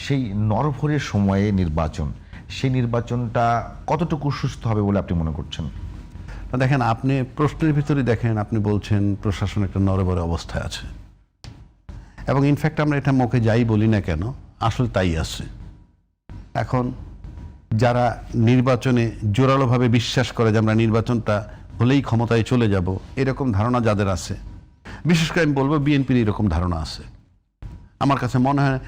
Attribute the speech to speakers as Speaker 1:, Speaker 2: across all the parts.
Speaker 1: সেই নরভরের সময়ে নির্বাচন, সেই নির্বাচনটা কতটুকু সুস্থ হবে বলে আপনি মনে করছেন?
Speaker 2: দেখেন, আপনি প্রশ্নের ভিতরে দেখেন, আপনি বলছেন প্রশাসন একটা নরবরে অবস্থায় আছে, এবং ইনফ্যাক্ট আমরা এটা মুখে যাই বলি না কেন, আসলে তাই আছে। এখন যারা নির্বাচনে জোরালোভাবে বিশ্বাস করে যে আমরা নির্বাচনটা হলেই ক্ষমতায় চলে যাব, এরকম ধারণা যাদের আছে, বিশেষ করে আমি বলবো বিএনপির এরকম ধারণা আছে, আমার কাছে মনে হয়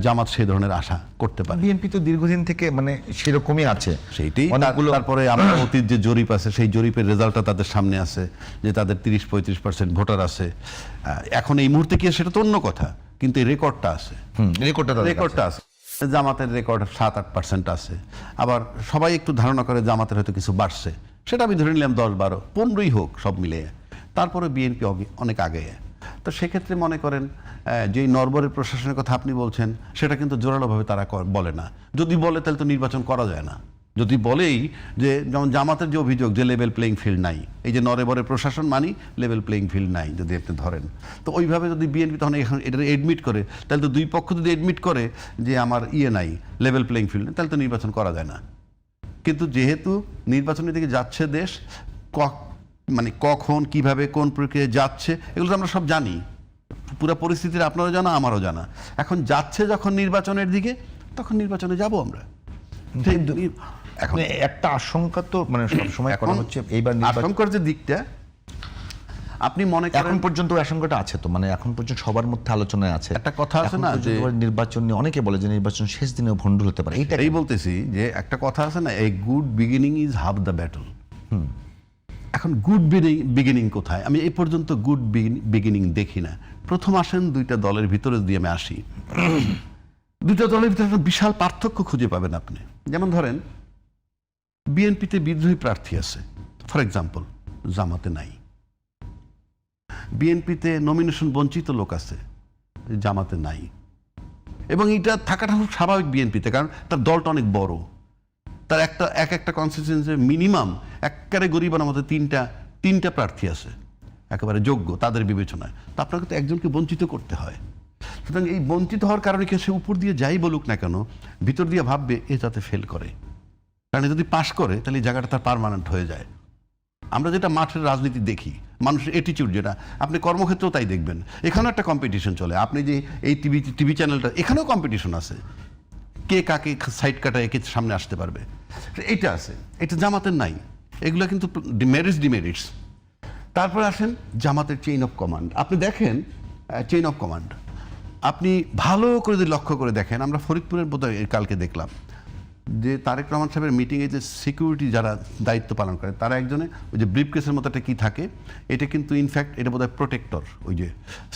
Speaker 2: জামাত সেই ধরনের আশা করতে পারে।
Speaker 1: বিএনপি তো দীর্ঘদিন থেকে মানে সেরকমই আছে,
Speaker 2: সেইটাই।
Speaker 1: অনেকগুলো
Speaker 2: তারপরে আমরা অতীত যে জরিপ আছে, সেই জরিপের রেজাল্টটা তাদের সামনে আছে যে তাদের 30-35% ভোটার আছে। এখন এই মুহূর্তে কি সেটা তো অন্য কথা, কিন্তু এই রেকর্ডটা আছে, রেকর্ডটা আছে। জামাতের রেকর্ড 7-8% আছে। আবার সবাই একটু ধারণা করে জামাতের হয়তো কিছু বাড়ছে, সেটা আমি ধরে নিলাম 10-12-15ই হোক সব মিলিয়ে, তারপরে বিএনপি অনেক আগে। তো সেক্ষেত্রে মনে করেন যে নরবরের প্রশাসনের কথা আপনি বলছেন, সেটা কিন্তু জোরালোভাবে তারা বলে না। যদি বলে তাহলে তো নির্বাচন করা যায় না। যদি বলেই যে, যেমন জামাতের যে অভিযোগ যে লেভেল প্লেইং ফিল্ড নাই, এই যে নরবরের প্রশাসন মানি লেভেল প্লেইং ফিল্ড নাই যদি আপনি ধরেন, তো ওইভাবে যদি বিএনপি তখন এখন এটা এডমিট করে, তাহলে তো দুই পক্ষ যদি এডমিট করে যে আমার নাই, লেভেল প্লেইং ফিল্ড নেই, তাহলে তো নির্বাচন করা যায় না। কিন্তু যেহেতু নির্বাচনের দিকে যাচ্ছে দেশ, মানে কখন কিভাবে কোন প্রক্রিয়ায় যাচ্ছে এগুলো তো আমরা সব জানি, পুরো পরিস্থিতির আপনারও জানা আমারও জানা। এখন যাচ্ছে যখন নির্বাচনের দিকে, তখন নির্বাচনে যাব আমরা।
Speaker 1: এখন একটা আশঙ্কা তো মানে সবসময় করা হচ্ছে, এইবার
Speaker 2: আশঙ্কার যে দিকটা আপনি মনে করেন,
Speaker 1: এখন পর্যন্ত আশঙ্কাটা আছে তো, মানে এখন পর্যন্ত সবার মধ্যে আলোচনায় আছে।
Speaker 2: একটা কথা আছে না যে
Speaker 1: নির্বাচন নিয়ে অনেকে বলে যে নির্বাচন শেষ দিনেও ভণ্ডুল হতে পারে।
Speaker 2: এইটাই বলতেছি যে একটা কথা আছে না, এই good beginning is half the battle. এখন গুড বিগিনিং কোথায়? আমি এই পর্যন্ত গুড বিগিনিং দেখি না। প্রথম আসেন দুইটা দলের ভিতরে দিয়ে আমি আসি, দুইটা দলের ভিতরে একটা বিশাল পার্থক্য খুঁজে পাবেন আপনি। যেমন ধরেন বিএনপিতে বিদ্রোহী প্রার্থী আছে, ফর এক্সাম্পল, জামাতে নাই। বিএনপিতে নমিনেশন বঞ্চিত লোক আছে, জামাতে নাই। এবং এটা থাকাটা খুব স্বাভাবিক বিএনপিতে, কারণ তার দলটা অনেক বড়, তার একটা কনস্টিটিউয়েন্সি মিনিমাম একেবারে গরিবের মধ্যে তিনটা প্রার্থী আছে একেবারে যোগ্য তাদের বিবেচনায়। তো আপনাকে তো একজনকে বঞ্চিত করতে হয়। সুতরাং এই বঞ্চিত হওয়ার কারণে কি সে উপর দিয়ে যাই বলুক না কেন, ভিতর দিয়ে ভাববে এ যাতে ফেল করে, কারণ যদি পাশ করে তাহলে এই জায়গাটা তার পার্মানেন্ট হয়ে যায়। আমরা যেটা মাঠের রাজনীতি দেখি, মানুষের অ্যাটিটিউড, যেটা আপনি কর্মক্ষেত্রেও তাই দেখবেন, এখানেও একটা কম্পিটিশন চলে। আপনি যে এই টিভি চ্যানেলটা, এখানেও কম্পিটিশন আছে, কে কাকে সাইড কাটায় কে সামনে আসতে পারবে, এইটা আছে। এটা জামাতের নাই। এগুলো কিন্তু ডিমেরিটস। তারপরে আসেন জামাতের চেইন অফ কমান্ড। আপনি দেখেন চেইন অফ কমান্ড, আপনি ভালো করে যদি লক্ষ্য করে দেখেন, আমরা ফরিদপুরের বোধহয় কালকে দেখলাম যে তারেক রহমান সাহেবের মিটিংয়ে যে সিকিউরিটি যারা দায়িত্ব পালন করে, তারা একজনে ওই যে ব্রিফকেসের মতো একটা কি থাকে, এটা কিন্তু ইনফ্যাক্ট এটা বোধহয় প্রোটেক্টর, ওই যে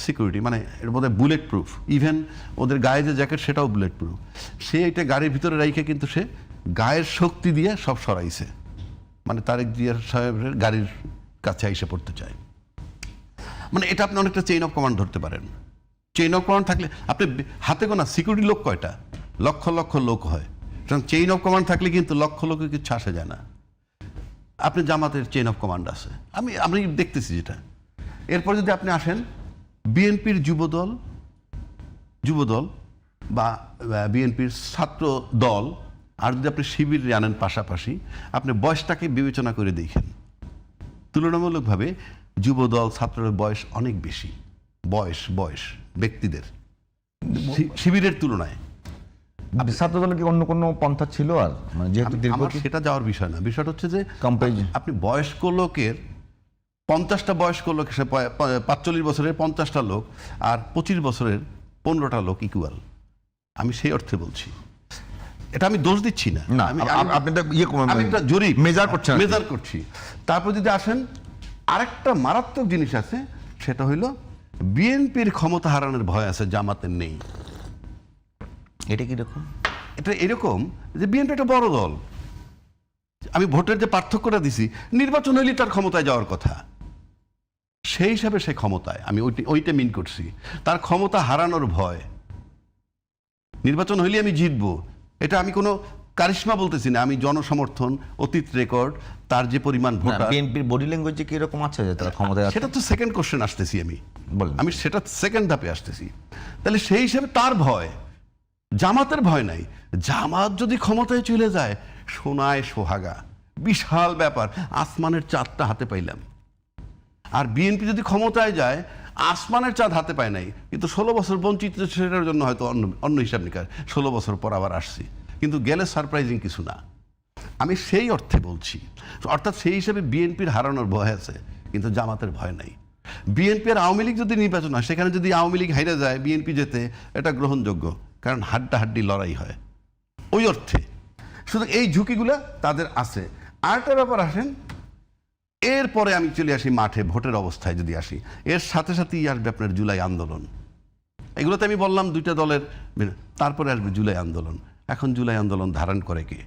Speaker 2: সিকিউরিটি, মানে এটা বোধহয় বুলেট প্রুফ। ইভেন ওদের গায়ে যে জ্যাকেট সেটাও বুলেট প্রুফ। সে এটা গাড়ির ভিতরে রাইখে কিন্তু সে গায়ের শক্তি দিয়ে সব সরাইছে, মানে তারেক জিয়া সাহেবের গাড়ির কাছে এসে পড়তে চায়। মানে এটা আপনি অনেকটা চেইন অফ কমান্ড ধরতে পারেন। চেইন অফ কমান্ড থাকলে আপনি হাতে গোনা সিকিউরিটি লোক কয়টা, লক্ষ লক্ষ লোক হয়। চেইন অফ কমান্ড থাকলে কিন্তু লক্ষ লোকের কিছু আসে যায় না। আপনি জামাতের চেইন অফ কমান্ড আছে, আমি দেখতেছি যেটা। এরপর যদি আপনি আসেন বিএনপির যুবদল বা বিএনপির ছাত্র দল, আর যদি আপনি শিবির আনেন পাশাপাশি, আপনি বয়সটাকে বিবেচনা করে দেখেন, তুলনামূলকভাবে যুবদল ছাত্রের বয়স অনেক বেশি, বয়স ব্যক্তিদের শিবিরের তুলনায়।
Speaker 1: ছাত্র দলে কি অন্য কোনো পন্থা ছিল? আর মানে যেহেতু
Speaker 2: সেটা যাওয়ার বিষয় না, বিষয়টা হচ্ছে যে আপনি বয়স্ক লোকের 50টা বয়স্ক লোক, 45 বছরের 50টা লোক আর 25 বছরের 15টা লোক ইকুয়াল। আমি সেই অর্থে বলছি, এটা আমি দোষ দিচ্ছি না, আমি একটা জরিপ মেজার করছি। তারপর যদি আসেন আরেকটা মারাত্মক জিনিস আছে, সেটা হইল বিএনপির ক্ষমতা হারানোর ভয় আছে, জামাতের নেই।
Speaker 1: এটা কিরকম?
Speaker 2: এটা এরকম যে বিএনপি একটা বড় দল, আমি ভোটের যে পার্থক্যটা দিছি, নির্বাচন হইলে তার ক্ষমতায় যাওয়ার কথা, সেই হিসাবে সে ক্ষমতায়, আমি ওইটা মিন করছি। তার ক্ষমতা হারানোর ভয়, নির্বাচন হইলে আমি জিতবো, এটা আমি কোনো কারিশমা বলতেছি না, আমি জনসমর্থন, অতীত রেকর্ড, তার যে পরিমাণ ভোটার।
Speaker 1: বিএনপির বডি ল্যাঙ্গুয়েজে কি এরকম আছে যে তারা ক্ষমতায় আছে?
Speaker 2: সেটা তো সেকেন্ড কোশ্চেন আসতেছি, আমি সেটা সেকেন্ড ধাপে আসতেছি। তাহলে সেই হিসাবে তার ভয় জামাতের ভয় নাই। জামাত যদি ক্ষমতায় চলে যায় সোনায় সোহাগা, বিশাল ব্যাপার, আসমানের চাঁদটা হাতে পাইলাম। আর বিএনপি যদি ক্ষমতায় যায় আসমানের চাঁদ হাতে পায় নাই, কিন্তু 16 বছর বঞ্চিত, সেটার জন্য হয়তো অন্য হিসাব নিকাশ 16 বছর পর আবার আসছি, কিন্তু গেলে সারপ্রাইজিং কিছু না। আমি সেই অর্থে বলছি, অর্থাৎ সেই হিসাবে বিএনপির হারানোর ভয় আছে, কিন্তু জামাতের ভয় নাই। বিএনপি আর আওয়ামী লীগ যদি নির্বাচন হয়, সেখানে যদি আওয়ামী লীগ হাইরে যায় বিএনপি যেতে, এটা গ্রহণযোগ্য, কারণ হাড্ডাহাড্ডি লড়াই হয় ওই অর্থে। শুধু এই ঝুঁকিগুলো তাদের আছে। আরেকটা ব্যাপার আসেন, এরপরে আমি চলে আসি মাঠে ভোটের অবস্থায় যদি আসি, এর সাথে সাথেই আসবে আপনার জুলাই আন্দোলন। এগুলোতে আমি বললাম দুইটা দলের, তারপরে আসবে জুলাই আন্দোলন। এখন জুলাই আন্দোলন ধারণ করে কে?